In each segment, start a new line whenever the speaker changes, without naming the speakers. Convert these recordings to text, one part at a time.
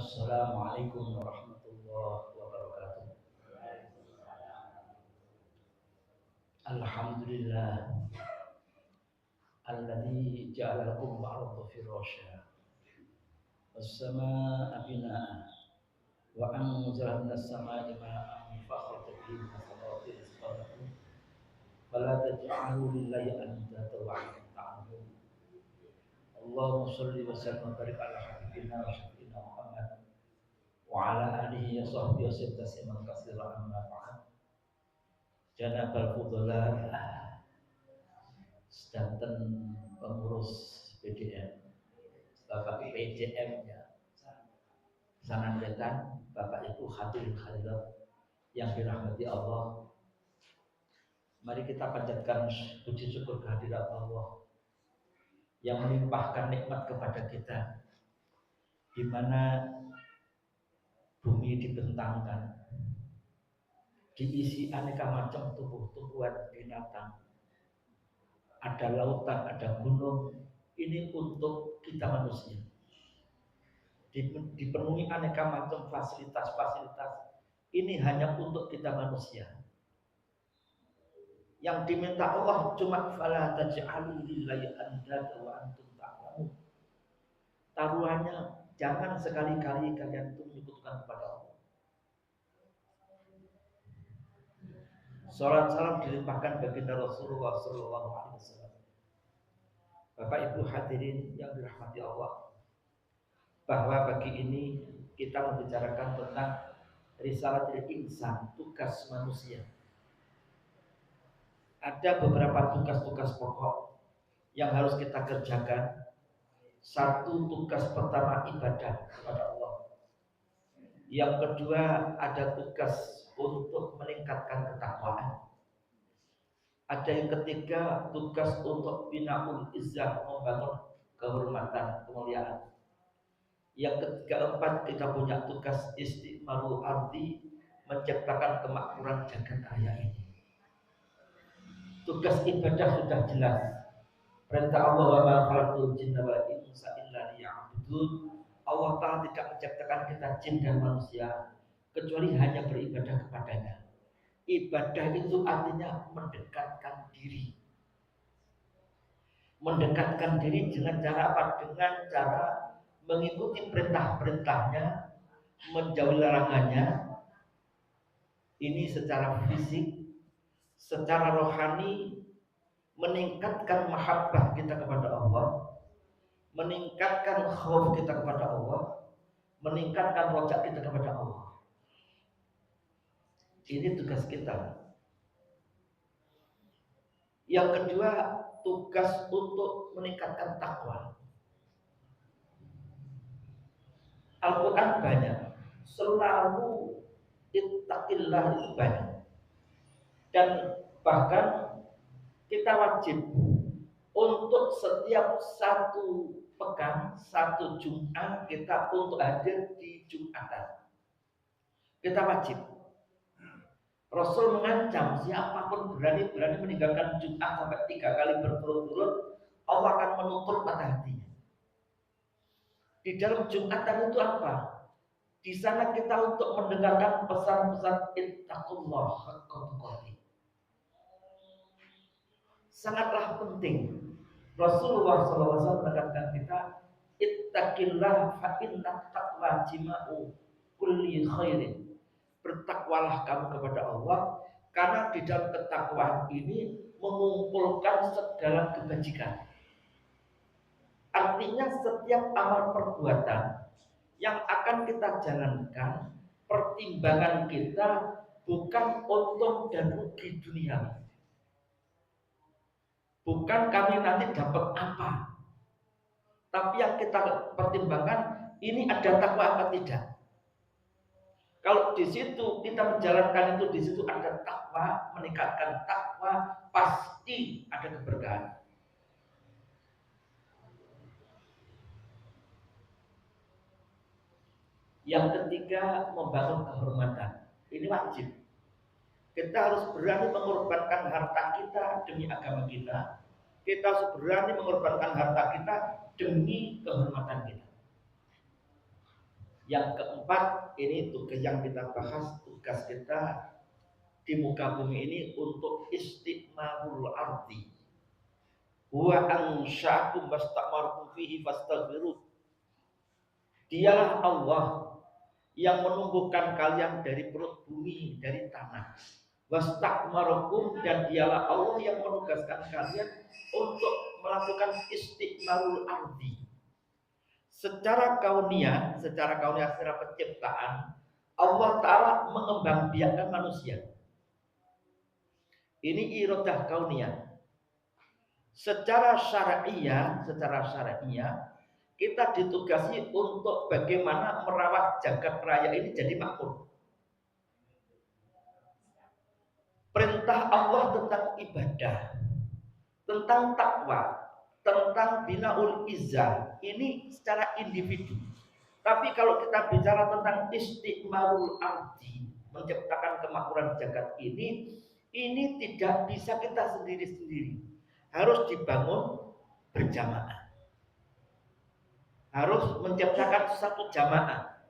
Assalamualaikum warahmatullahi wabarakatuh. Alhamdulillah alladzi ja'ala lakum al-ardha firasya was-samaa'a binaa'a wa anzala minas samaa'i maa'an fa akhraja bihi minas thamarati rizqan lakum fala taj'alu lillahi andada wa antum ta'lamun. Allahumma shalli wa sallim wa barik ala habibina wa syafiina Muhammad wa ala alihi wa sahbihi wa sallam tasliman katsiran amma ba'd. Janabal fudhala sedanten pengurus BDM, Bapak PJM-nya, Sangat Wetan, Bapak Ibu hadirin hadirat yang dirahmati Allah. Mari kita panjatkan puji syukur kehadirat Allah yang melimpahkan nikmat kepada kita, di mana bumi dibentangkan, diisi aneka macam tumbuh-tumbuhan binatang, ada lautan, ada gunung. Ini untuk kita manusia. Dipenuhi aneka macam fasilitas-fasilitas. Ini hanya untuk kita manusia. Yang diminta Allah cuma fala taj'alu lillahi andada wa antum ta'lamun. Taruhannya jangan sekali-kali kalian itu menyekutukan kepada Allah. Salat salam dilimpahkan baginda Rasulullah sallallahu alaihi wasallam. Bapak Ibu hadirin yang dirahmati Allah, bahwa pagi ini kita membicarakan tentang risalatul insan, tugas manusia. Ada beberapa tugas-tugas pokok yang harus kita kerjakan. Satu, tugas pertama ibadah kepada Allah. Yang kedua, ada tugas untuk meningkatkan ketakwaan. Ada yang ketiga, tugas untuk binaul izzah, membangun kehormatan, kemuliaan. Yang keempat, kita punya tugas istiqmalu ardi, menciptakan kemakmuran jagat raya ini. Tugas ibadah sudah jelas. Perintah Allah wa ma khalaqtul jinna wal insa illa liya'budun. Allah Ta'ala tidak menciptakan kita jin dan manusia kecuali hanya beribadah kepadanya. Ibadah itu artinya mendekatkan diri. Mendekatkan diri dengan cara apa? Dengan cara mengikuti perintah-perintahnya, menjauhi larangannya. Ini secara fisik, secara rohani, meningkatkan mahabbah kita kepada Allah, meningkatkan khauf kita kepada Allah, meningkatkan rojak kita kepada Allah. Ini tugas kita. Yang kedua, tugas untuk meningkatkan takwa. Al-Quran banyak, selalu ittaqillah itu banyak. Dan bahkan kita wajib untuk setiap satu pekan, satu Jumat kita untuk hadir di Jumatan. Kita wajib. Rasul mengancam siapapun berani meninggalkan Jumat sampai 3 kali berturut-turut, Allah akan menutup mata hatinya. Di dalam Jumatan itu apa? Di sana kita untuk mendengarkan pesan-pesan ittaqullah haqqa tuqatih. Sangatlah penting. Rasulullah SAW menekankan kita, ittaqillah fa inna taqwa jima'u kulli khairin. Bertakwalah kamu kepada Allah, karena di dalam ketakwaan ini mengumpulkan segala kebajikan. Artinya setiap amal perbuatan yang akan kita jalankan, pertimbangan kita bukan untung dan rugi dunia. Bukan kami nanti dapat apa, tapi yang kita pertimbangkan ini ada takwa apa tidak. Kalau di situ kita menjalankan itu, di situ ada takwa, meningkatkan takwa, pasti ada keberkahan. Yang ketiga, membangun kehormatan. Ini wajib. Kita harus berani mengorbankan harta kita demi agama kita. Kita harus berani mengorbankan harta kita demi kehormatan kita. Yang keempat, ini tugas yang kita bahas, tugas kita di muka bumi ini untuk istiqmarul ardi. Wa ansya'akum wastakmartum fihi fastaghfiruh. Dialah Allah yang menumbuhkan kalian dari perut bumi, dari tanah. Wastakmarakum, dan dialah Allah yang menugaskan kalian untuk melakukan istiqmarul ardi. Secara kauniyah, secara penciptaan, Allah Ta'ala mengembangbiakkan manusia. Ini iradah kauniyah. Secara syariah, kita ditugasi untuk bagaimana merawat jagat raya ini jadi makmur. Perintah Allah tentang ibadah, tentang takwa, tentang binaul izzah, ini secara individu. Tapi kalau kita bicara tentang istiqmarul ardi, menciptakan kemakmuran jagat ini tidak bisa kita sendiri-sendiri. Harus dibangun berjamaah. Harus menciptakan satu jamaah.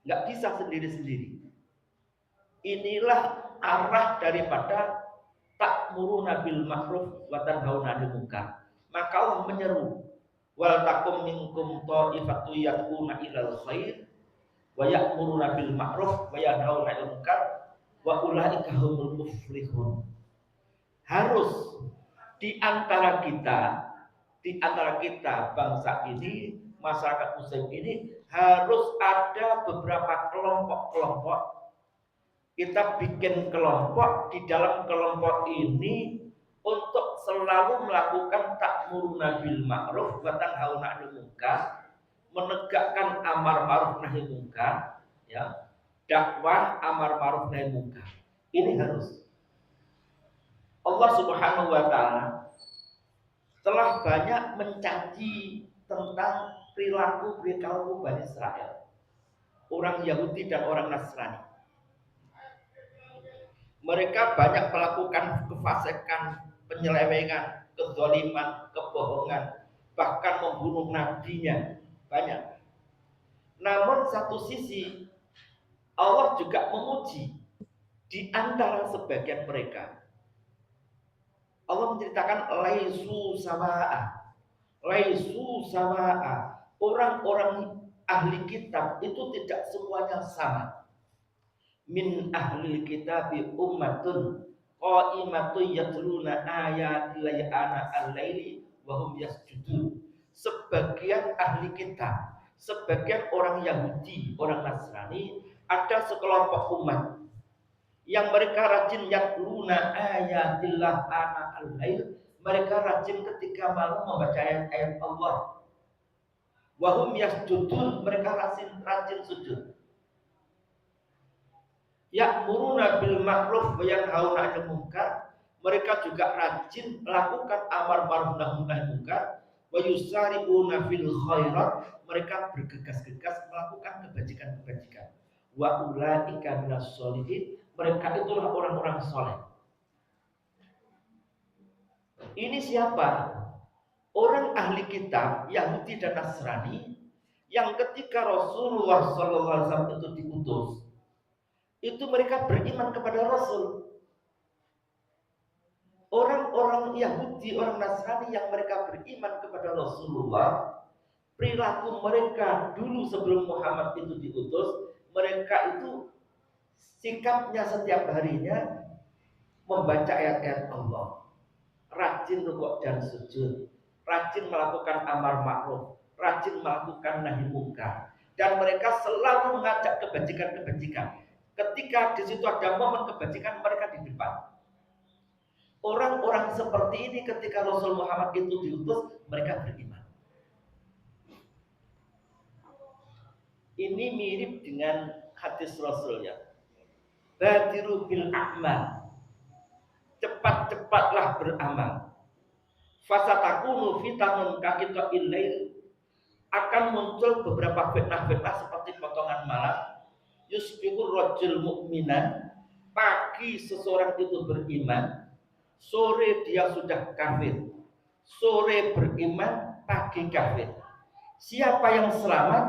Nggak bisa sendiri-sendiri. Inilah arah daripada ta'muruna bil ma'ruf wa tanhauna 'anil munkar. Maka Allah menyeru, wal takum minkum ta'ifatu yad'una ilal khair wa ya'muruna bil ma'ruf wa yanhauna 'anil munkar wa ulaika humul muflihun. Harus di antara kita bangsa ini, masyarakat muslim ini harus ada beberapa kelompok-kelompok. Kita bikin kelompok, di dalam kelompok ini untuk selalu melakukan ta'muruna bil ma'ruf wa tanhauna 'anil munkar, menegakkan amar ma'ruf nahi munkar, ya. Dakwah amar ma'ruf nahi munkar. Ini harus. Allah Subhanahu wa taala telah banyak mencaci tentang perilaku Bani Israel, orang Yahudi dan orang Nasrani. Mereka banyak melakukan kefasikan, penyelewengan, kezaliman, kebohongan, bahkan membunuh nabinya, banyak. Namun satu sisi Allah juga memuji di antara sebagian mereka. Allah menceritakan laisu sawa'a. Orang-orang ahli kitab itu tidak semuanya sama. Min ahli kitab ummatun qa'imatun yatluna ayatillahi ana al-laili wa hum yasjudun. Sebagian ahli kitab, sebagian orang Yahudi, orang Nasrani, ada sekelompok umat yang mereka rajin yatluna ayatillah ana al-lail, mereka rajin ketika malam membaca ayat-ayat Allah. Wa hum yasjudun, mereka rajin sujud. Ya'muruna bil ma'ruf wa yanhauna 'anil munkar, mereka juga rajin melakukan amar ma'ruf nahi munkar. Wa yusari'una fil khairat, mereka bergegas-gegas melakukan kebajikan-kebajikan. Wa ulaika minas sholihin, mereka itulah orang-orang soleh. Ini siapa? Orang ahli kitab Yahudi dan Nasrani yang ketika Rasulullah SAW itu diutus, itu mereka beriman kepada Rasul. Orang-orang Yahudi, orang Nasrani yang mereka beriman kepada Rasulullah, perilaku mereka dulu sebelum Muhammad itu diutus, mereka itu sikapnya setiap harinya membaca ayat-ayat Allah, rajin rukuk dan sujud, rajin melakukan amar ma'ruf, rajin melakukan nahi munkar, dan mereka selalu mengajak kebajikan-kebajikan. Ketika di situ ada momen kebajikan, mereka di depan. Orang-orang seperti ini ketika Rasul Muhammad itu diutus, mereka beriman. Ini mirip dengan hadis Rasul, ya. Badiru bil a'mal, cepat-cepatlah beramal. Fasatakunu fitanun kakita'il lail, akan muncul beberapa fitnah-fitnah seperti potongan malam. Yusbihur rajul mu'minan, pagi seseorang itu beriman, sore dia sudah kafir. Sore beriman, pagi kafir. Siapa yang selamat?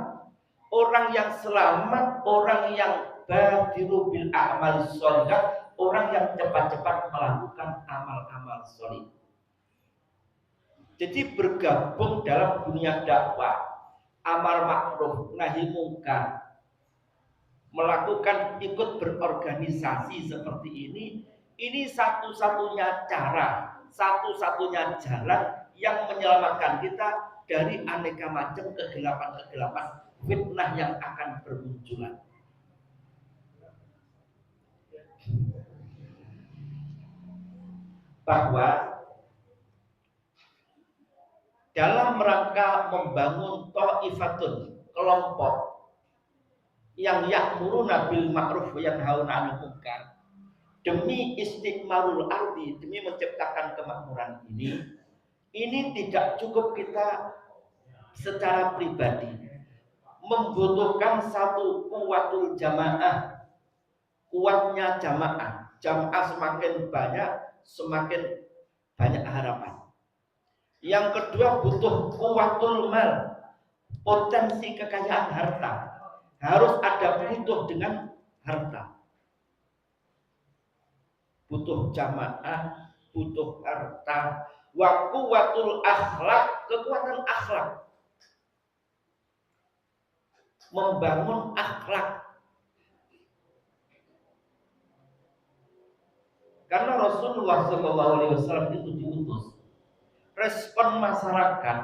Orang yang selamat, orang yang badiru bil a'mal sholihah, orang yang cepat-cepat melakukan amal-amal sholih. Jadi bergabung dalam dunia dakwah, amar ma'ruf, nahi mungkar, melakukan ikut berorganisasi seperti ini satu-satunya cara, satu-satunya jalan yang menyelamatkan kita dari aneka macam kegelapan-kegelapan fitnah yang akan bermunculan. Bahwa dalam rangka membangun ta'ifatun, kelompok yang ya'muruna bil ma'ruf wa yanhauna 'anil munkar, demi istiqmalul ardi, demi menciptakan kemakmuran ini tidak cukup kita secara pribadi membutuhkan satu kuwatul jamaah, kuatnya jamaah semakin banyak semakin banyak harapan. Yang kedua butuh kuwatul mal, potensi kekayaan harta, harus ada butuh dengan harta, butuh jamaah, butuh harta, wa quwwatul akhlak, kekuatan akhlak, membangun akhlak. Karena Rasulullah SAW itu diutus, respon masyarakat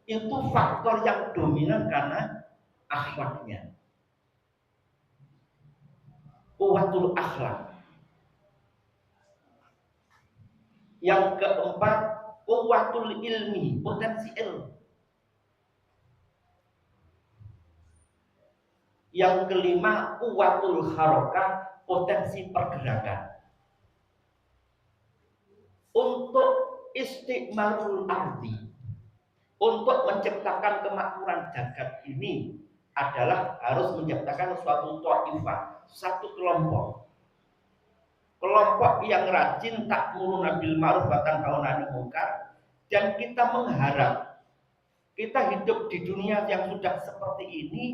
itu faktor yang dominan karena akhlaknya, kuwatul akhlak. Yang keempat, kuwatul ilmi, potensi ilmu. Yang kelima, kuwatul harokat, potensi pergerakan. Untuk istiqmalul ardi, untuk menciptakan kemakmuran jagat ini adalah harus menciptakan suatu ta'ifah, satu kelompok. Kelompok yang rajin ta'muruna bil ma'ruf wa tanhauna 'anil munkar, dan kita mengharap kita hidup di dunia yang sudah seperti ini,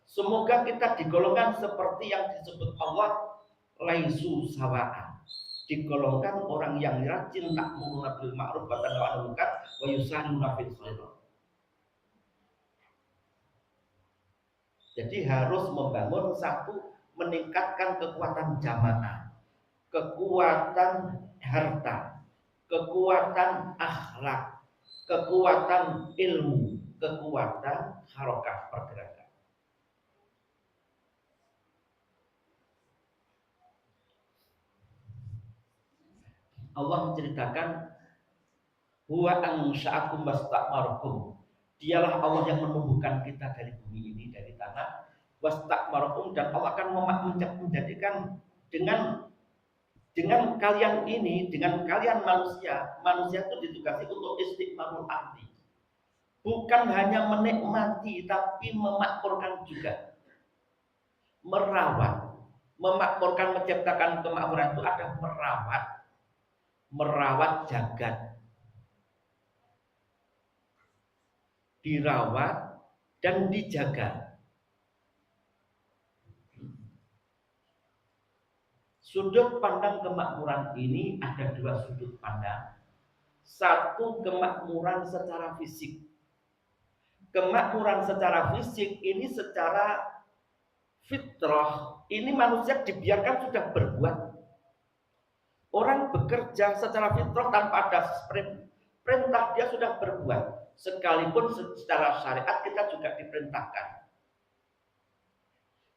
semoga kita digolongkan seperti yang disebut Allah, laisu sawa'an, digolongkan orang yang rajin ta'muruna bil ma'ruf wa tanhauna 'anil munkar wa yusari'una fil khairat. Jadi harus membangun satu, meningkatkan kekuatan jamaah, kekuatan harta, kekuatan akhlak, kekuatan ilmu, kekuatan harokat pergerakan. Allah menceritakan huwa ansha'akum wasta'marakum. Dialah Allah yang menumbuhkan kita dari bumi ini, dari tanah. Wasta'marakum, dan Allah akan menjadikan dengan kalian ini, dengan kalian manusia itu ditugasi untuk istiqmalul ardi. Bukan hanya menikmati, tapi memakmurkan juga. Merawat, memakmurkan, menciptakan kemakmuran itu ada merawat jagat, dirawat dan dijaga. Sudut pandang kemakmuran ini ada dua sudut pandang. Satu, kemakmuran secara fisik. Kemakmuran secara fisik ini secara fitrah, ini manusia dibiarkan sudah berbuat. Orang bekerja secara fitrah tanpa ada perintah, dia sudah berbuat. Sekalipun secara syariat kita juga diperintahkan.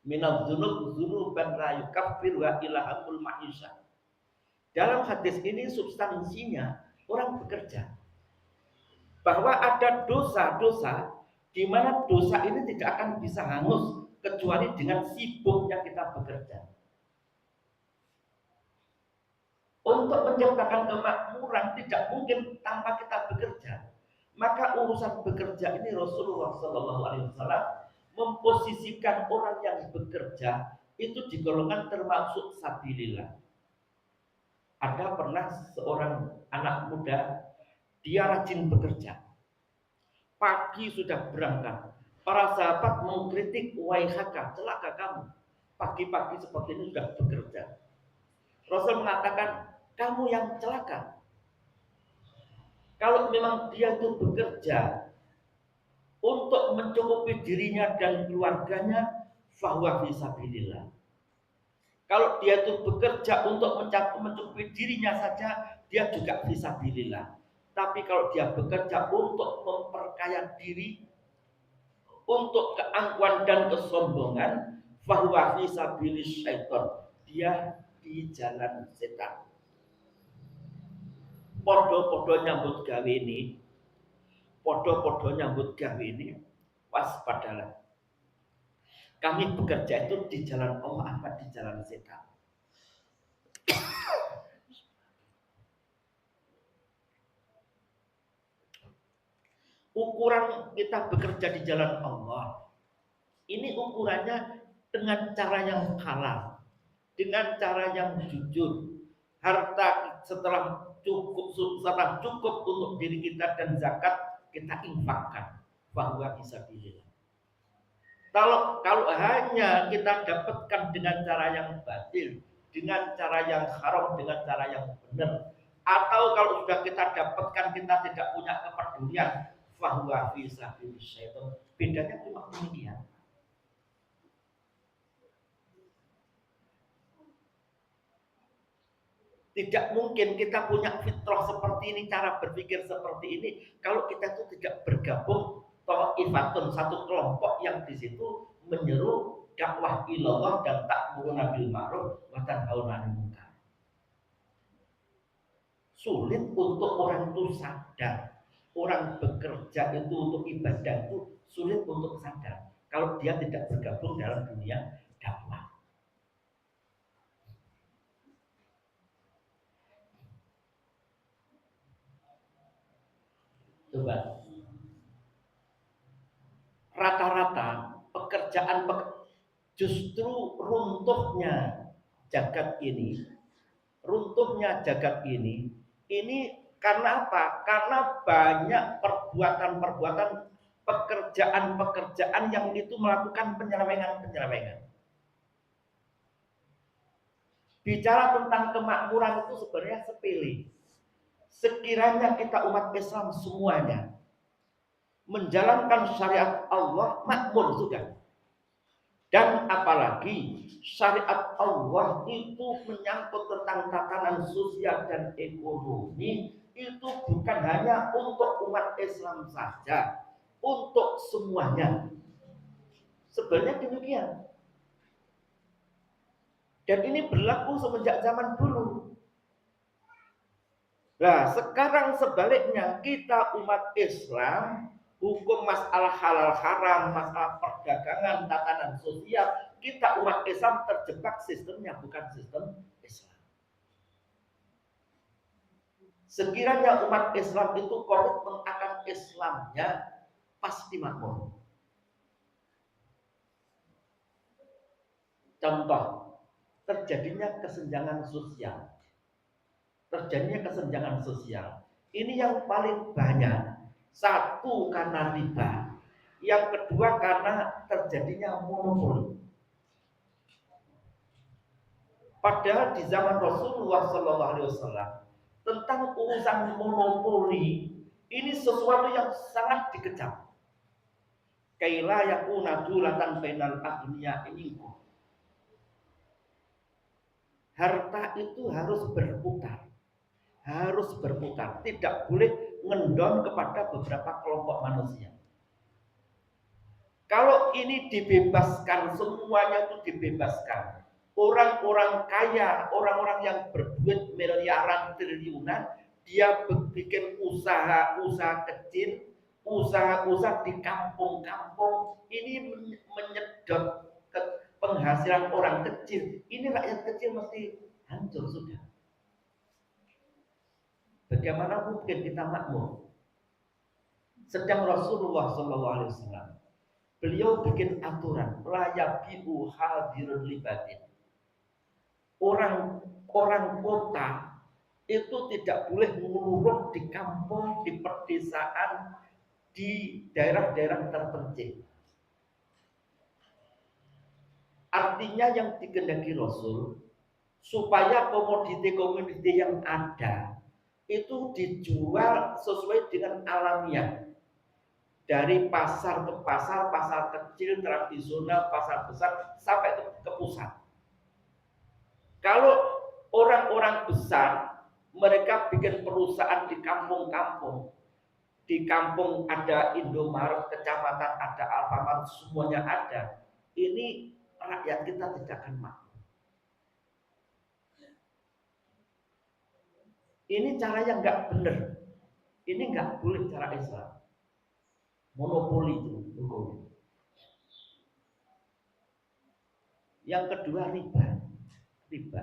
Minal dzunub dzunuban la yukaffir wa ilahamul ma'isha. Dalam hadis ini substansinya orang bekerja, bahwa ada dosa-dosa di mana dosa ini tidak akan bisa hangus kecuali dengan sibuknya kita bekerja. Untuk menciptakan kemakmuran tidak mungkin tanpa kita bekerja. Maka urusan bekerja ini Rasulullah SAW memposisikan orang yang bekerja itu digolongkan termasuk sabilillah. Ada pernah seorang anak muda, dia rajin bekerja. Pagi sudah berangkat. Para sahabat mengkritik, waihaka, celaka kamu. Pagi-pagi seperti ini sudah bekerja. Rasul mengatakan, kamu yang celaka. Kalau memang dia itu bekerja untuk mencukupi dirinya dan keluarganya, fahuwa fisabilillah. Kalau dia itu bekerja untuk mencukupi dirinya saja, dia juga fisabilillah. Tapi kalau dia bekerja untuk memperkaya diri, untuk keangkuhan dan kesombongan, fahuwa fisabilis syaiton. Dia di jalan setan. Podo-podo nyambut gawe ini, podo-podo nyambut gawe ini, waspadalah. Kami bekerja itu di jalan Allah apa di jalan setan. Ukuran kita bekerja di jalan Allah, ini ukurannya dengan cara yang halal, dengan cara yang jujur. Harta setelah cukup untuk diri kita dan zakat kita infakkan, bahwa bisa pilih. Kalau hanya kita dapatkan dengan cara yang batil, dengan cara yang haram, dengan cara yang benar, atau kalau sudah kita dapatkan kita tidak punya kepedulian, fahuwa fi sabilis syaitan. Bedanya cuma demikian. Tidak mungkin kita punya fitrah seperti ini, cara berpikir seperti ini, kalau kita itu tidak bergabung ta'ifatun, satu kelompok yang di situ menyeru dakwah ilallah dan ta'muruna bil ma'ruf wa tanhauna 'anil munkar. Sulit untuk orang itu sadar. Orang bekerja itu untuk ibadah itu sulit untuk sadar kalau dia tidak bergabung dalam dunia dakwah. Coba rata-rata pekerjaan justru runtuhnya jagat ini karena apa? Karena banyak perbuatan-perbuatan pekerjaan-pekerjaan yang itu melakukan penyelewengan. Bicara tentang kemakmuran itu sebenarnya sepele. Sekiranya kita umat Islam semuanya menjalankan syariat Allah, makmur sudah. Dan apalagi syariat Allah itu menyangkut tentang tatanan sosial dan ekonomi, itu bukan hanya untuk umat Islam saja, untuk semuanya. Sebenarnya demikian. Dan ini berlaku semenjak zaman dulu. Nah, sekarang sebaliknya kita umat Islam, hukum masalah halal haram, masalah perdagangan, tatanan sosial, kita umat Islam terjebak sistemnya bukan sistem Islam. Sekiranya umat Islam itu komitmen akan Islamnya, pasti makmur. Contoh, terjadinya kesenjangan sosial. Ini yang paling banyak. Satu karena riba, yang kedua karena terjadinya monopoli. Padahal di zaman Rasulullah SAW tentang urusan monopoli ini sesuatu yang sangat dikecam. Kaila yakuna dulatan bainal aghniya ini. Harta itu harus berputar, tidak boleh ngendon kepada beberapa kelompok manusia. Kalau ini dibebaskan, semuanya itu dibebaskan. Orang-orang kaya, orang-orang yang berduit miliaran, triliunan, dia bikin usaha kecil, usaha di kampung-kampung, ini menyedot penghasilan orang kecil. Ini rakyat kecil mesti hancur sudah. Bagaimana mungkin kita makmur? Sedang Rasulullah SAW, beliau bikin aturan, la yabi'u hadirun libatin. Orang kota itu tidak boleh nguruk di kampung, di pedesaan, di daerah-daerah terpencil. Artinya yang dikehendaki Rasul supaya komoditi-komoditi yang ada itu dijual sesuai dengan alamiah. Dari pasar ke pasar, pasar kecil, tradisional, pasar besar, sampai ke pusat. Kalau orang-orang besar, mereka bikin perusahaan di kampung-kampung. Di kampung ada Indomaret, kecamatan ada Alfamart, semuanya ada. Ini rakyat kita tidak akan mampu. Ini cara yang nggak benar. Ini nggak boleh cara Islam. Monopoli itu hukum. Yang kedua riba. Riba.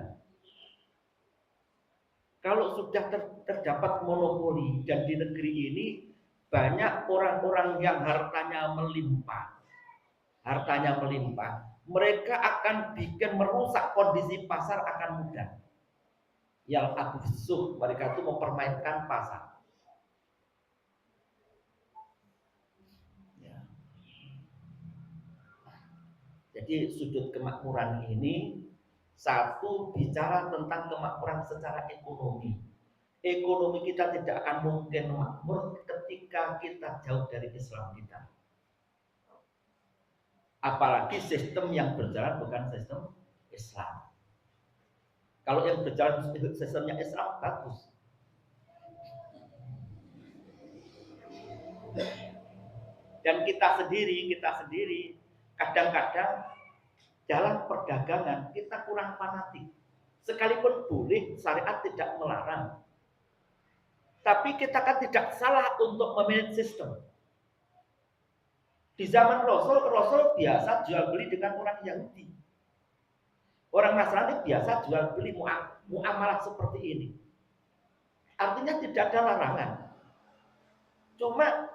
Kalau sudah terdapat monopoli dan di negeri ini banyak orang-orang yang hartanya melimpah. Hartanya melimpah. Mereka akan bikin merusak kondisi pasar akan mudah. Yang agusuf mereka itu mempermainkan pasar. Ya. Jadi sudut kemakmuran ini satu bicara tentang kemakmuran secara ekonomi. Ekonomi kita tidak akan mungkin makmur ketika kita jauh dari Islam kita. Apalagi sistem yang berjalan bukan sistem Islam. Kalau yang berjalan sistemnya Islam bagus. Dan kita sendiri kadang-kadang dalam perdagangan kita kurang fanatik. Sekalipun boleh, syariat tidak melarang. Tapi kita kan tidak salah untuk memanage sistem. Di zaman Rasul biasa jual beli dengan orang Yahudi. Orang Nasrani biasa jual beli muamalah seperti ini. Artinya tidak ada larangan. Cuma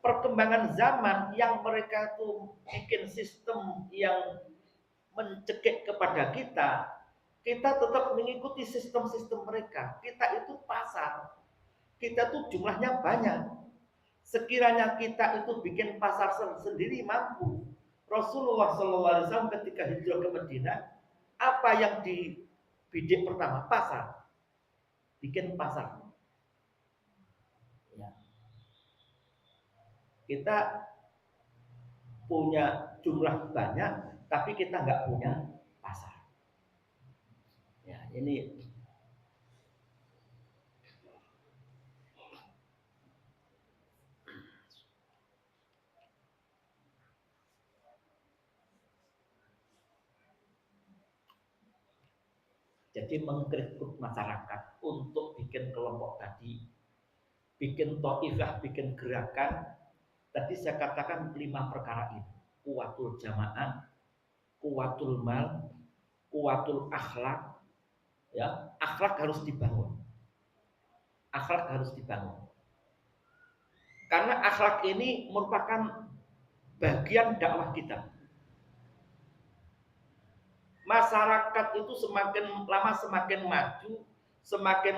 perkembangan zaman yang mereka tuh bikin sistem yang mencekik kepada kita, kita tetap mengikuti sistem-sistem mereka. Kita itu pasar, kita tuh jumlahnya banyak. Sekiranya kita itu bikin pasar sendiri mampu. Rasulullah SAW ketika hijrah ke Madinah, apa yang dibidik pertama? Pasar. Bikin pasar. Ya. Kita punya jumlah banyak, tapi kita nggak punya pasar. Ya, ini jadi mengrekrut masyarakat untuk bikin kelompok tadi, bikin to'ifah, bikin gerakan. Tadi saya katakan 5 perkara ini: kuwatul jamaah, kuwatul mal, kuwatul akhlak. Ya, akhlak harus dibangun. Akhlak harus dibangun. Karena akhlak ini merupakan bagian dakwah kita. Masyarakat itu semakin lama semakin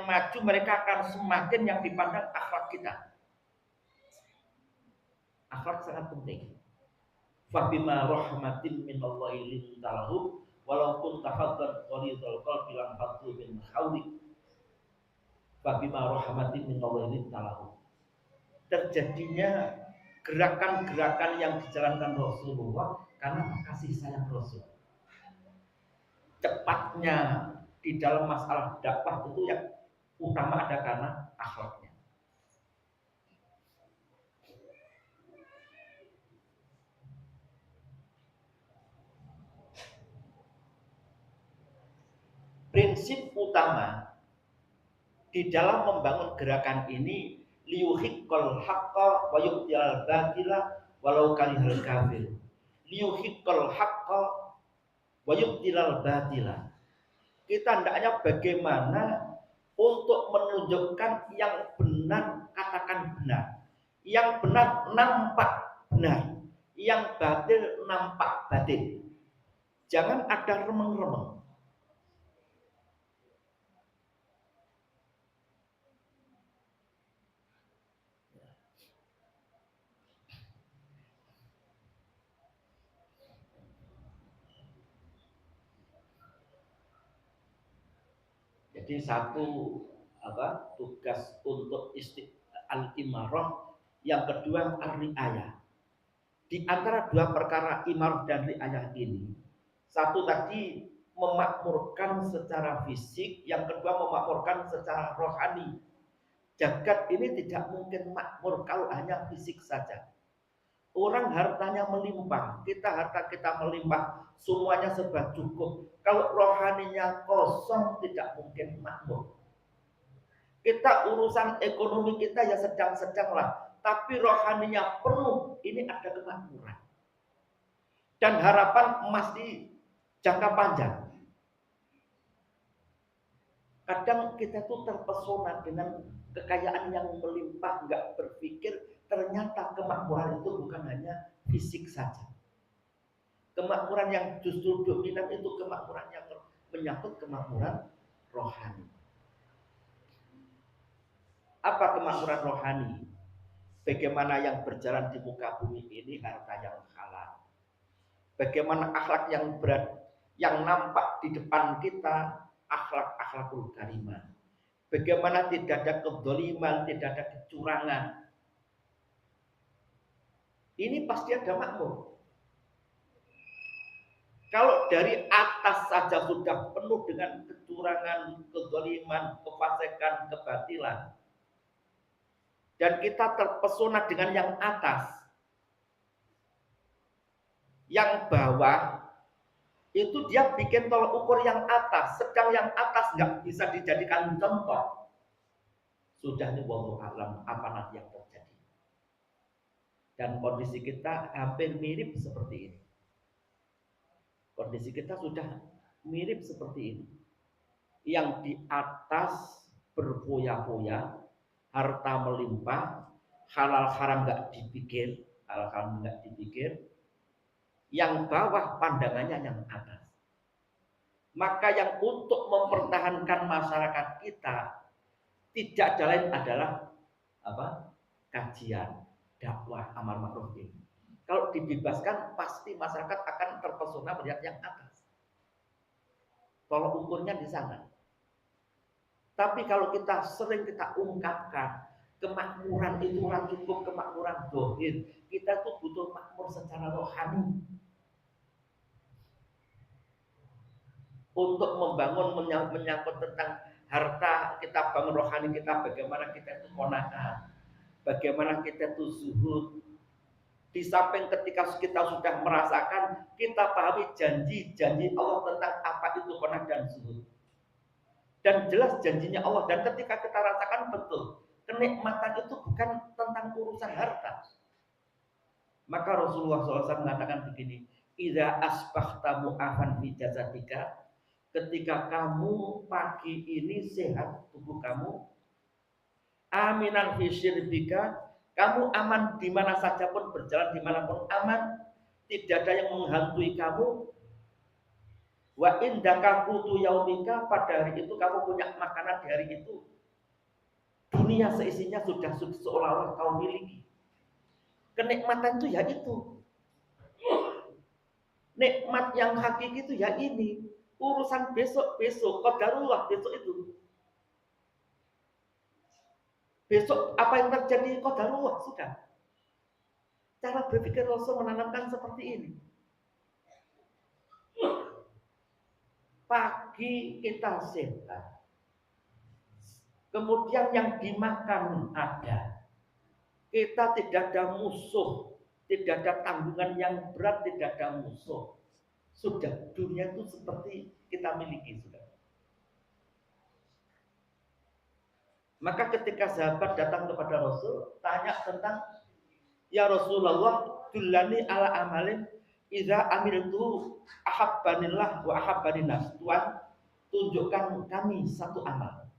maju mereka akan semakin yang dipandang akhlak kita. Akhlak sangat penting. Fabima rahmatin min Allahi lintalahu walaupun tafaddan qalidul qalbi lam fadlu min hawlik. Fabima rahmatin min Allahi lintalahu. Terjadinya gerakan-gerakan yang dijalankan Rasulullah karena kasih sayang Rasul. Cepatnya di dalam masalah dakwah itu yang utama ada karena akhlaknya. Prinsip utama di dalam membangun gerakan ini liyuhiqqal haqqa wa yubtilal batila walau karihal kafir. Liyuhiqqal haqqa wa yubtilal batila. Kita hendaknya bagaimana untuk menunjukkan yang benar katakan benar. Yang benar nampak benar. Yang batil nampak batil. Jangan ada remeng-remeng. Jadi satu tugas untuk al-imarah, yang kedua ar-riayah. Di antara dua perkara imarah dan riayah ini, satu tadi memakmurkan secara fisik, yang kedua memakmurkan secara rohani. Jagat ini tidak mungkin makmur kalau hanya fisik saja. Orang hartanya melimpah, harta kita melimpah, semuanya serba cukup. Kalau rohaninya kosong, tidak mungkin makmur. Kita urusan ekonomi kita ya sedang-sedang lah, tapi rohaninya penuh, ini ada kemakmuran. Dan harapan masih jangka panjang. Kadang kita tuh terpesona dengan kekayaan yang melimpah, nggak berpikir ternyata kemakmuran itu bukan hanya fisik saja. Kemakmuran yang justru dominan itu kemakmuran yang menyangkut kemakmuran rohani. Apa kemakmuran rohani? Bagaimana yang berjalan di muka bumi ini harta yang halal. Bagaimana akhlak yang berat, yang nampak di depan kita, akhlak-akhlakul karimah. Bagaimana tidak ada kedzaliman, tidak ada kecurangan. Ini pasti ada makmur. Kalau dari atas saja sudah penuh dengan kecurangan, kedzaliman, kefasikan, kebatilan, dan kita terpesona dengan yang atas, yang bawah itu dia bikin tolak ukur yang atas, sedang yang atas nggak bisa dijadikan contoh. Sudah nih wallahu alam apa nanti yang terjadi. Dan kondisi kita hampir mirip seperti ini. Kondisi kita sudah mirip seperti ini. Yang di atas berfoya-foya, harta melimpah, halal haram nggak dipikir, yang bawah pandangannya yang atas. Maka yang untuk mempertahankan masyarakat kita tidak ada lain adalah kajian, dakwah, amar ma'ruf ini. Kalau dibebaskan pasti masyarakat akan terpesona melihat yang atas. Tolak ukurnya di sana. Tapi kalau kita sering kita ungkapkan kemakmuran itu cukup kemakmuran dohir, kita tuh butuh makmur secara rohani. Untuk membangun menyangkut tentang harta, kita bangun rohani kita, bagaimana kita itu qanaah, bagaimana kita itu zuhud. Di samping ketika kita sudah merasakan, kita pahami janji-janji Allah tentang apa itu qanaah dan zuhud. Dan jelas janjinya Allah, dan ketika kita rasakan betul, kenikmatan itu bukan tentang urusan harta. Maka Rasulullah SAW mengatakan begini, idza asbahta mu'afan fi jasadika, ketika kamu pagi ini sehat tubuh kamu, aminan fi syirbika, kamu aman di mana saja pun, berjalan dimanapun aman, tidak ada yang menghantui kamu. Wa indaka qutu yaumika, pada hari itu kamu punya makanan di hari itu. Dunia seisinya sudah seolah-olah kau miliki. Kenikmatan itu ya itu. Nikmat yang hakiki itu ya ini. Urusan besok, qadarullah besok itu. Besok apa yang terjadi qadarullah sudah. Cara berpikir Rasul menanamkan seperti ini. Pagi kita sehat. Kemudian yang dimakan ada. Kita tidak ada musuh, tidak ada tanggungan yang berat, tidak ada musuh. Sudah, dunia itu seperti kita miliki sudah. Maka ketika sahabat datang kepada Rasul, tanya tentang, ya Rasulullah, dullani ala amalin idza amiltu ahabbanillah wa ahabbaninnas. Tuhan, tunjukkan kami satu amal.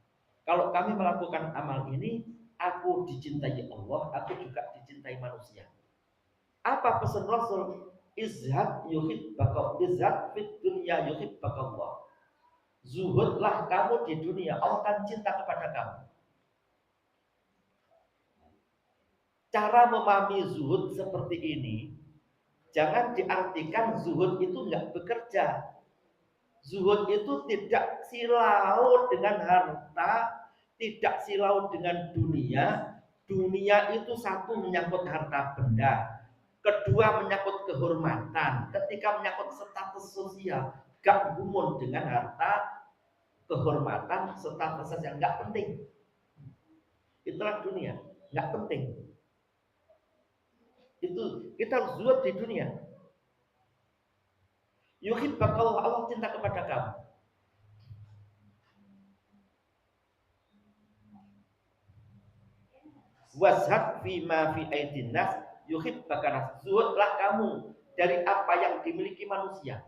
Kalau kami melakukan amal ini, aku dicintai Allah, aku juga dicintai manusia. Apa pesan Rasul? Izhad yuhibbaka, izhad fid dunya yuhibbaka Allah. Zuhudlah kamu di dunia, Allah akan cinta kepada kamu. Cara memahami zuhud seperti ini, jangan diartikan zuhud itu nggak bekerja. Zuhud itu tidak silau dengan harta, tidak silau dengan dunia. Dunia itu satu menyangkut harta benda, kedua menyangkut kehormatan. Ketika menyangkut status sosial, gak gumun dengan harta, kehormatan, status yang gak penting. Itulah dunia, gak penting. Itu kita harus zuhud di dunia. Yuhibbakallah, Allah cinta kepada kamu. Wazhad fima fi aidin nas yuhibbaka nas. Zuhudlah kamu dari apa yang dimiliki manusia.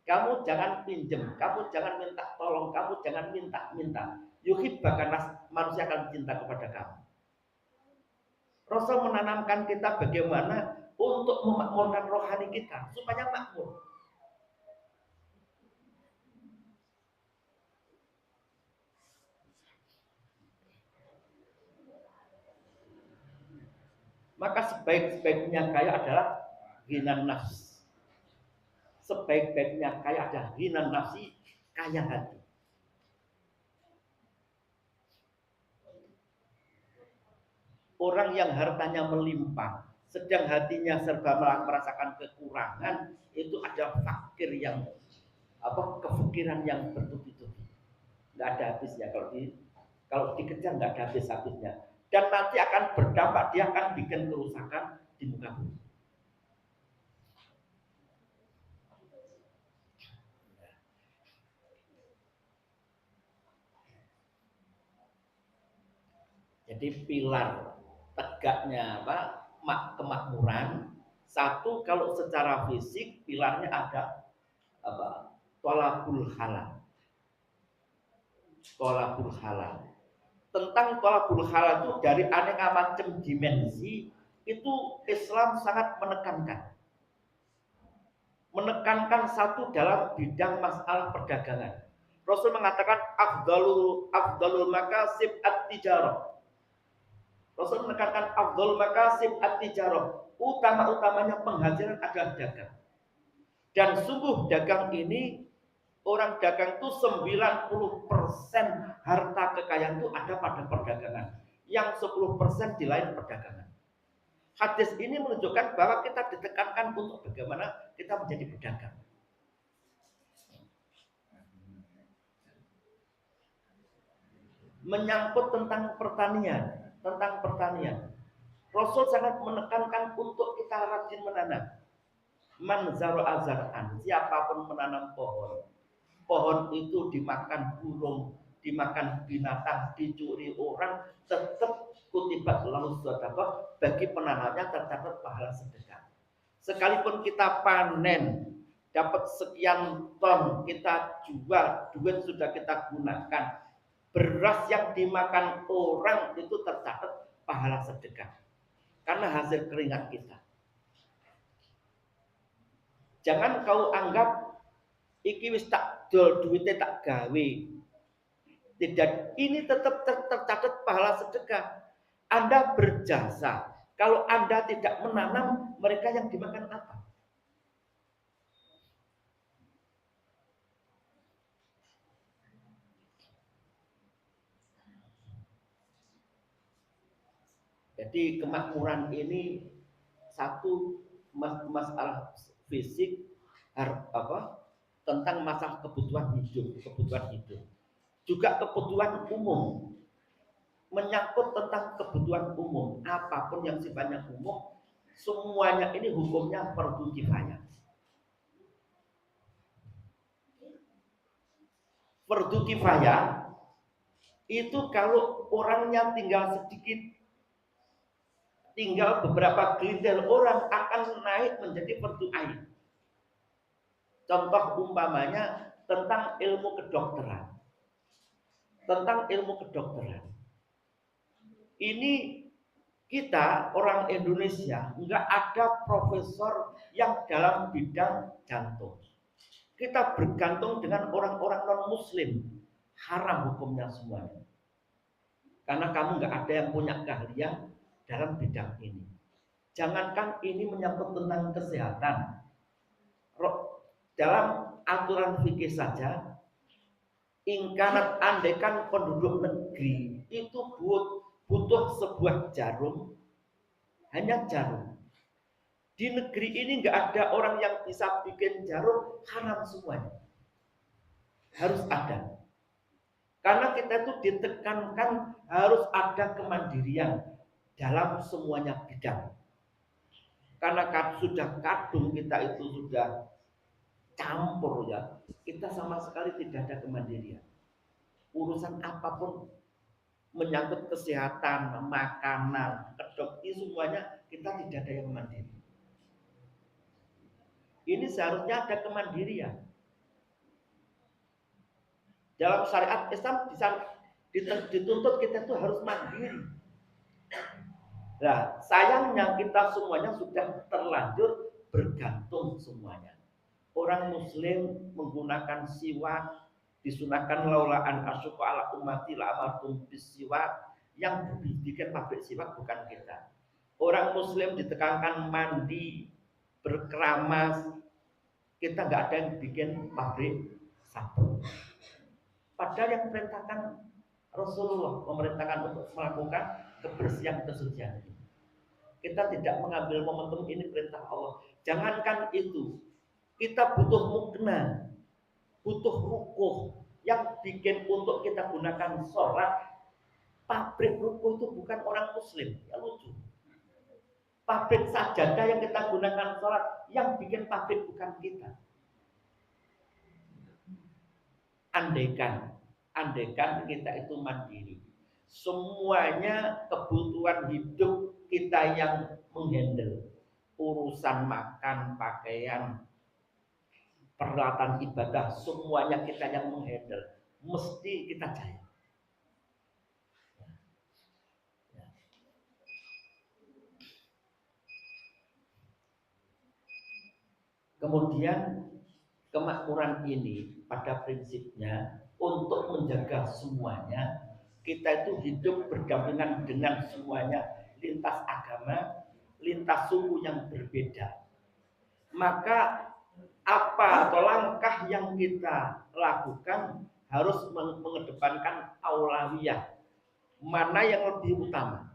Kamu jangan pinjem, kamu jangan minta tolong, kamu jangan minta-minta. Yuhibbaka nas, manusia akan cinta kepada kamu. Rasul menanamkan kita bagaimana untuk memakmurkan rohani kita supaya makmur. Maka sebaik-baiknya kaya adalah ghinan nafs. Sebaik-baiknya kaya adalah ghinan nafsi, kaya hati. Orang yang hartanya melimpah, sedang hatinya serba merasakan kekurangan, itu ada fakir yang kefikiran yang bertubi-tubi, nggak ada habisnya. Kalau dikejar nggak ada habis-habisnya, dan nanti akan berdampak, dia akan bikin kerusakan di muka bumi. Jadi pilar tegaknya kemakmuran, satu kalau secara fisik pilarnya ada tolakul halal. Tolakul halal. Tentang tolakul halal itu dari aneka macam dimensi, itu Islam sangat menekankan satu dalam bidang masalah perdagangan. Rasul mengatakan afdalul makasib at-tijarah. Rasul menekankan afdalul makasib at-tijarah. Utama-utamanya penghasilan adalah dagang. Dan sungguh dagang ini, orang dagang itu 90% harta kekayaan itu ada pada perdagangan. Yang 10% di lain perdagangan. Hadis ini menunjukkan bahwa kita ditekankan untuk bagaimana kita menjadi pedagang. Menyangkut tentang pertanian, Rasul sangat menekankan untuk kita rajin menanam. Man zar'a zar'an, siapapun menanam pohon itu dimakan burung, dimakan binatang, dicuri orang, tetap kutibat lalu sedekah, bagi penanamnya tercatat pahala sedekah. Sekalipun kita panen dapat sekian ton, kita jual, duit sudah kita gunakan, beras yang dimakan orang itu tercatat pahala sedekah karena hasil keringat kita. Jangan kau anggap iki wis tak dol, duitnya tak gawe. Tidak, ini tetap tercatat pahala sedekah. Anda berjasa. Kalau Anda tidak menanam, mereka yang dimakan apa? Jadi kemakmuran ini satu masalah fisik, tentang masalah kebutuhan hidup. Juga kebutuhan umum, menyangkut tentang kebutuhan umum, apapun yang sifatnya umum, semuanya ini hukumnya fardu kifayah. Fardu kifayah itu kalau orangnya tinggal sedikit, tinggal beberapa gelintir orang akan naik menjadi fardu ain. Contoh umpamanya tentang ilmu kedokteran. Ini kita orang Indonesia nggak ada profesor yang dalam bidang jantung. Kita bergantung dengan orang-orang non muslim, haram hukumnya semuanya. Karena kamu nggak ada yang punya keahlian dalam bidang ini. Jangankan ini menyangkut tentang kesehatan. Dalam aturan fikih saja, ingkanat andekan penduduk negeri itu butuh sebuah jarum, hanya jarum. Di negeri ini nggak ada orang yang bisa bikin jarum, haram semuanya. Harus ada. Karena kita itu ditekankan harus ada kemandirian dalam semuanya bidang. Karena sudah kadung kita itu sudah campur ya, kita sama sekali tidak ada kemandirian. Urusan apapun menyangkut kesehatan, makanan, kedokteran, semuanya kita tidak ada yang mandiri. Ini seharusnya ada kemandirian. Dalam syariat Islam dituntut kita itu harus mandiri. Nah, sayangnya kita semuanya sudah terlanjur bergantung semuanya. Orang Muslim menggunakan siwak, disunahkan laulaan asyuku ala ummati la amartum bisiwak, yang bikin pabrik siwak bukan kita. Orang Muslim ditekankan mandi, berkeramas, kita nggak ada yang bikin pabrik sabun. Padahal yang perintahkan Rasulullah memerintahkan untuk melakukan kebersihan kesucian. Kita tidak mengambil momentum ini perintah Allah. Jangankan itu, kita butuh mukna, butuh rukuh yang bikin untuk kita gunakan sholat. Pabrik rukuh itu bukan orang Muslim, ya lucu. Pabrik sajadah yang kita gunakan sholat, yang bikin pabrik bukan kita. Andaikan kita itu mandiri, semuanya kebutuhan hidup kita yang menghandle, urusan makan, pakaian, peralatan ibadah, semuanya kita yang menghandle, mesti kita jaya. Kemudian kemakmuran ini pada prinsipnya untuk menjaga semuanya, kita itu hidup berdampingan dengan semuanya, lintas agama, lintas suku yang berbeda. Maka apa atau langkah yang kita lakukan harus mengedepankan aulawiyah, mana yang lebih utama.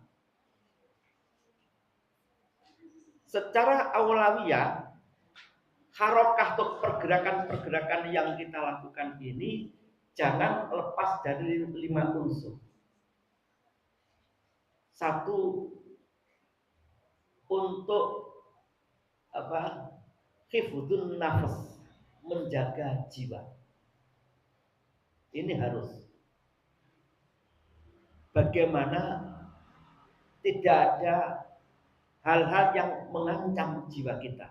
Secara aulawiyah, harokah atau pergerakan-pergerakan yang kita lakukan ini jangan lepas dari 5 unsur. Satu, untuk hifdzun nafas, menjaga jiwa. Ini harus. Bagaimana tidak ada hal-hal yang mengancam jiwa kita.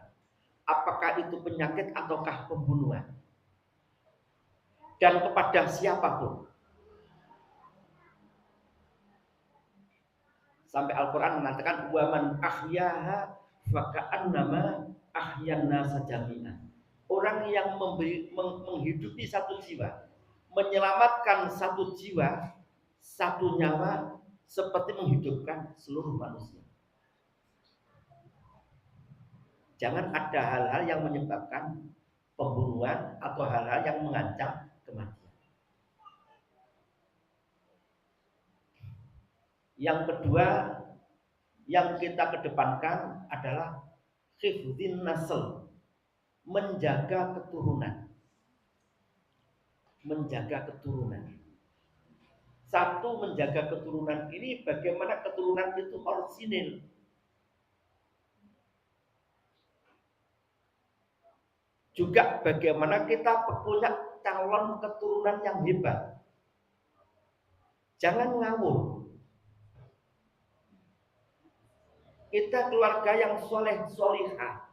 Apakah itu penyakit ataukah pembunuhan. Dan kepada siapapun. Sampai Al-Quran mengatakan waman ahyaha faka'annama ahyan nasa jami'an. Orang yang menghidupi satu jiwa, menyelamatkan satu jiwa, satu nyawa, seperti menghidupkan seluruh manusia. Jangan ada hal-hal yang menyebabkan pembunuhan atau hal-hal yang mengancam kematian. Yang kedua yang kita kedepankan adalah hifdzin nasl, menjaga keturunan. Menjaga keturunan. Satu, menjaga keturunan ini bagaimana keturunan itu orisinil. Juga bagaimana kita punya calon keturunan yang hebat. Jangan ngawur. Kita keluarga yang soleh solihah.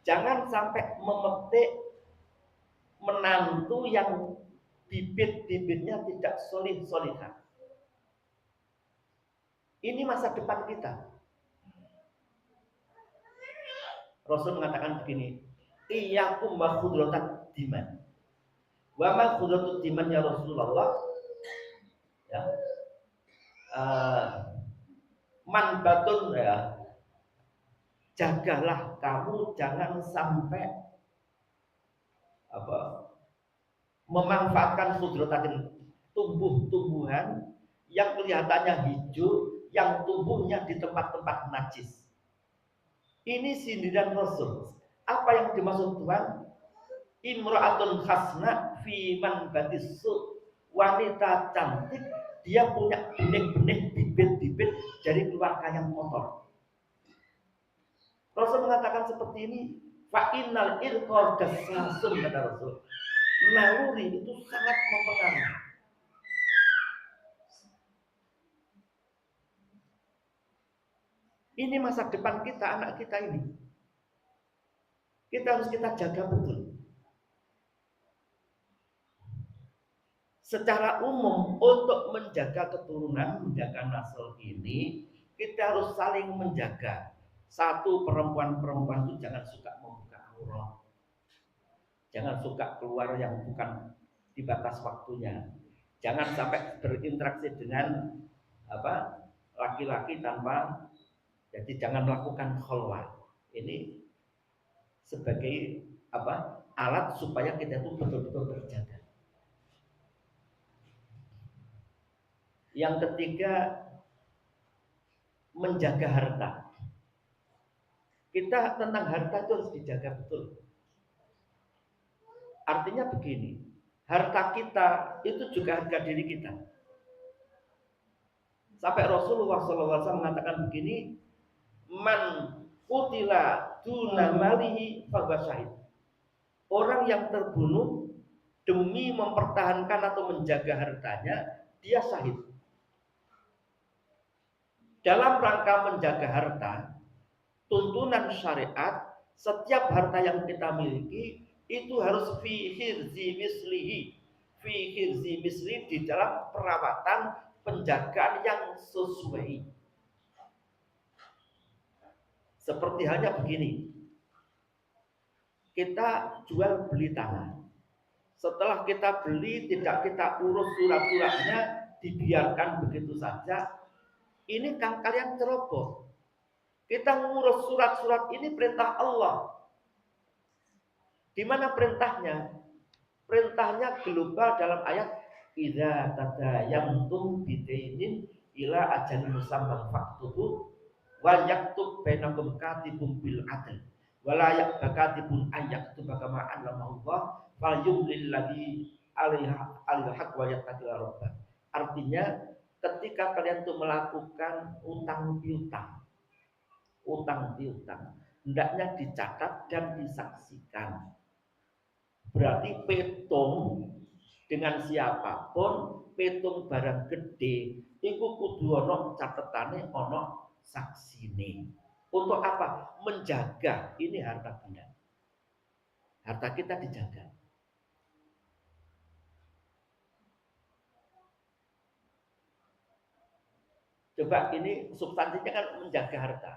Jangan sampai memetik menantu yang bibit-bibitnya tidak solih solihah. Ini masa depan kita. Rasul mengatakan begini, iyyakum wa khudratat diman. Wa ma khudratud diman ya Rasulullah? Ya. Manbatun ya. Jagalah kamu jangan sampai apa memanfaatkan khudratatin, tumbuh-tumbuhan yang kelihatannya hijau yang tumbuhnya di tempat-tempat najis. Ini sindiran Rasul. Apa yang dimaksud Tuhan? Imra'atun khasna fi man batisu, wanita cantik, dia punya benih-benih, bibit-bibit dari keluarga yang kotor. Rasul mengatakan seperti ini, fa innal irqa dassasun, kata Rasul. Naluri itu sangat mempengaruhi. Ini masa depan kita, anak kita ini. Kita harus kita jaga betul. Secara umum untuk menjaga keturunan, menjaga nasl ini, kita harus saling menjaga. Satu, perempuan-perempuan itu jangan suka membuka aurat. Jangan suka keluar yang bukan di batas waktunya. Jangan sampai berinteraksi dengan laki-laki tanpa, jadi jangan melakukan khalwat. Ini sebagai alat supaya kita itu betul-betul terjaga. Yang ketiga, menjaga harta. Kita tentang harta itu harus dijaga betul. Artinya begini, harta kita itu juga harga diri kita. Sampai Rasulullah SAW mengatakan begini, man qutila duna malihi fahuwa syahid. Orang yang terbunuh demi mempertahankan atau menjaga hartanya, dia syahid. Dalam rangka menjaga harta, tuntunan syariat, setiap harta yang kita miliki itu harus fi hirzi misli, di dalam perawatan penjagaan yang sesuai. Seperti halnya begini, kita jual beli tanah. Setelah kita beli, tidak kita urus surat-suratnya, dibiarkan begitu saja. Ini kan kalian ceroboh. Kita ngurus surat-surat ini perintah Allah. Di mana perintahnya? Perintahnya global dalam ayat idza tadayantum bidainin ila ajalin musamman faktubu wa yaktub bainakum katibun bil adl wala yakatibun ayaktub kama Allah fal yumlil ladzi alaiha haq wa yattaqil rabbah. Artinya ketika kalian tuh melakukan utang piutang, hendaknya dicatat dan disaksikan. Berarti petung dengan siapapun, petung barang gede, iku kudu ana catetane, ana saksine. Untuk apa? Menjaga ini harta benda. Harta kita dijaga. Coba ini substansinya kan menjaga harta.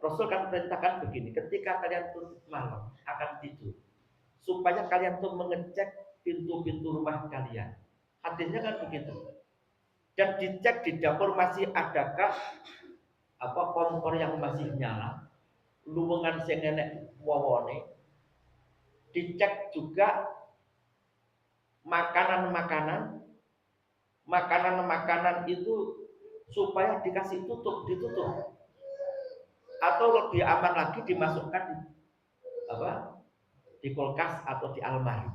Rasul kan perintahkan begini, ketika kalian tuh malam akan tidur, supaya kalian tuh mengecek pintu-pintu rumah kalian. Hadisnya kan begitu. Dan dicek di dapur masih adakah kompor yang masih nyala, luwengan sing enek wowone. Dicek juga makanan itu supaya dikasih ditutup. Atau lebih aman lagi dimasukkan di kulkas atau di almari.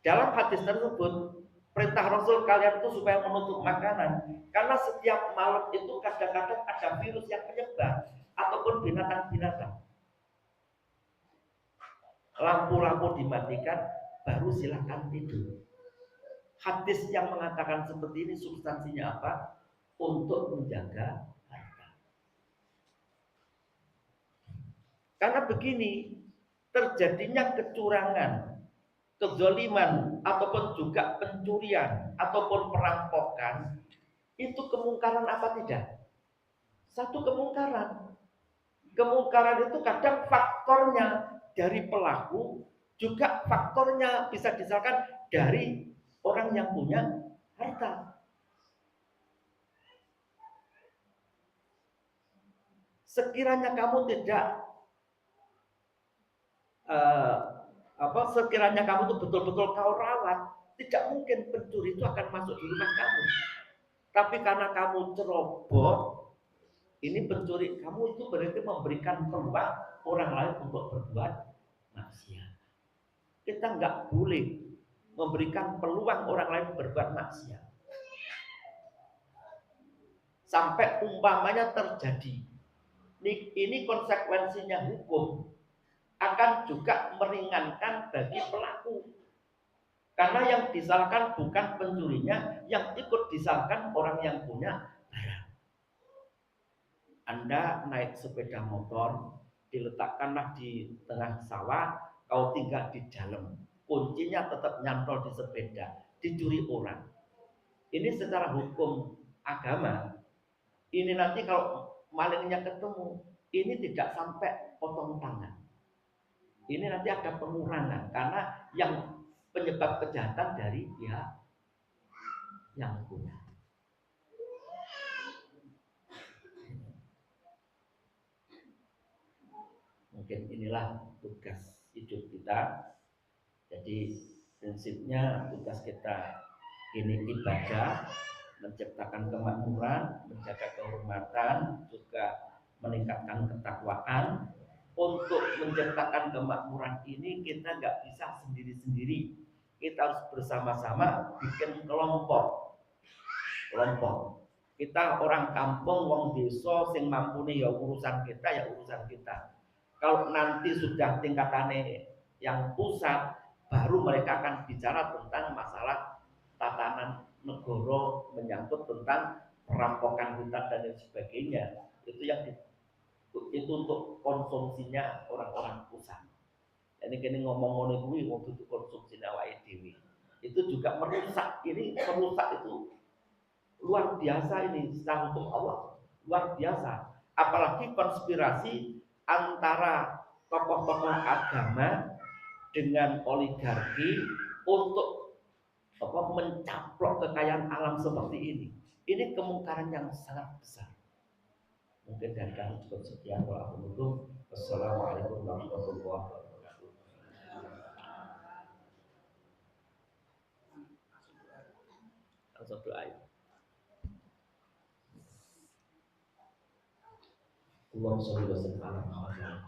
Dalam hadis tersebut perintah Rasul kalian itu supaya menutup makanan, karena setiap malam itu kadang-kadang ada virus yang menyebar ataupun binatang-binatang. Lampu-lampu dimatikan, baru silakan tidur. Hadis yang mengatakan seperti ini substansinya apa? Untuk menjaga harta. Karena begini, terjadinya kecurangan, kezaliman, ataupun juga pencurian, ataupun perampokan, itu kemungkaran apa tidak? Satu kemungkaran. Kemungkaran itu kadang faktornya dari pelaku, juga faktornya bisa misalkan dari orang yang punya harta. Sekiranya kamu tidak sekiranya kamu tuh betul-betul kau rawat, tidak mungkin pencuri itu akan masuk di rumah kamu. Tapi karena kamu ceroboh, ini pencuri, kamu itu berarti memberikan peluang orang lain untuk berbuat maksiat. Kita nggak boleh memberikan peluang orang lain berbuat maksiat. Sampai umpamanya terjadi. Ini konsekuensinya hukum akan juga meringankan bagi pelaku. Karena yang disalahkan bukan pencurinya, yang ikut disalahkan orang yang punya barang. Anda naik sepeda motor, diletakkanlah di tengah sawah, kau tinggal di dalam. Kuncinya tetap nyantol di sepeda, dicuri orang. Ini secara hukum agama. Ini nanti kalau malingnya ketemu, ini tidak sampai potong tangan. Ini nanti ada pengurangan karena yang penyebab kejahatan dari pihak yang punya. Mungkin inilah tugas hidup kita. Jadi prinsipnya tugas kita ini ibadah, menciptakan kemakmuran, menjaga kehormatan, juga meningkatkan ketakwaan. Untuk menciptakan kemakmuran ini kita nggak bisa sendiri-sendiri. Kita harus bersama-sama bikin kelompok. Kita orang kampung, wong desa, sing mampu nih ya urusan kita, ya urusan kita. Kalau nanti sudah tingkatannya yang pusat, baru mereka akan bicara tentang masalah tatanan negara menyangkut tentang perampokan hutan dan lain sebagainya. Itu untuk konsumsinya orang-orang pusat. Jadi kini ngomong-ngomong kuwi waktu itu konsumsi awake dhewe. Itu juga merusak. Ini merusak itu luar biasa ini secara hukum Allah. Luar biasa. Apalagi konspirasi antara tokoh-tokoh agama dengan oligarki untuk mencaplok kekayaan alam seperti ini. Ini kemungkaran yang sangat besar. Mungkin dari kami cukup sekian. Wassalamualaikum warahmatullahi wabarakatuh. Langsung doa ya. Allahumma sholli wa sallim ala Muhammad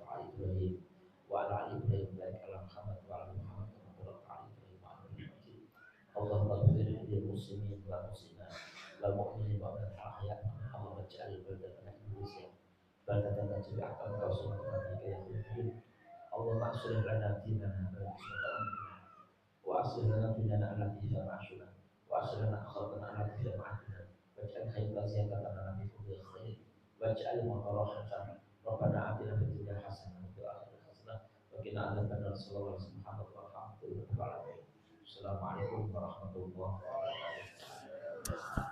wa ala Ibrahim wa ala ali Ibrahim baik ala Muhammad wa ala Muhammad wa ala Ibrahim wa ala Ibrahim. Allahumma ighfir lil muslimin wal muslimat wal mu'minin wa al ahya. Allahumma ij'al baldatana Indonesia baldatan tajri'atan wa sunnatan nabiyika ya khair. Allahumma aslih lana dinana wa aslih lana dinana allati fiha ma'ashuna wa aslih lana akhlaqana allati fiha ma'adina waj'al khayran ziyadatan fi kulli khair. Waj'al mutarahatan Rabbana atina fid dunya hasanah wa fil akhirati hasanah wa qina adzabannar. Sallallahu alaihi wasallam. Assalamualaikum warahmatullahi wabarakatuh.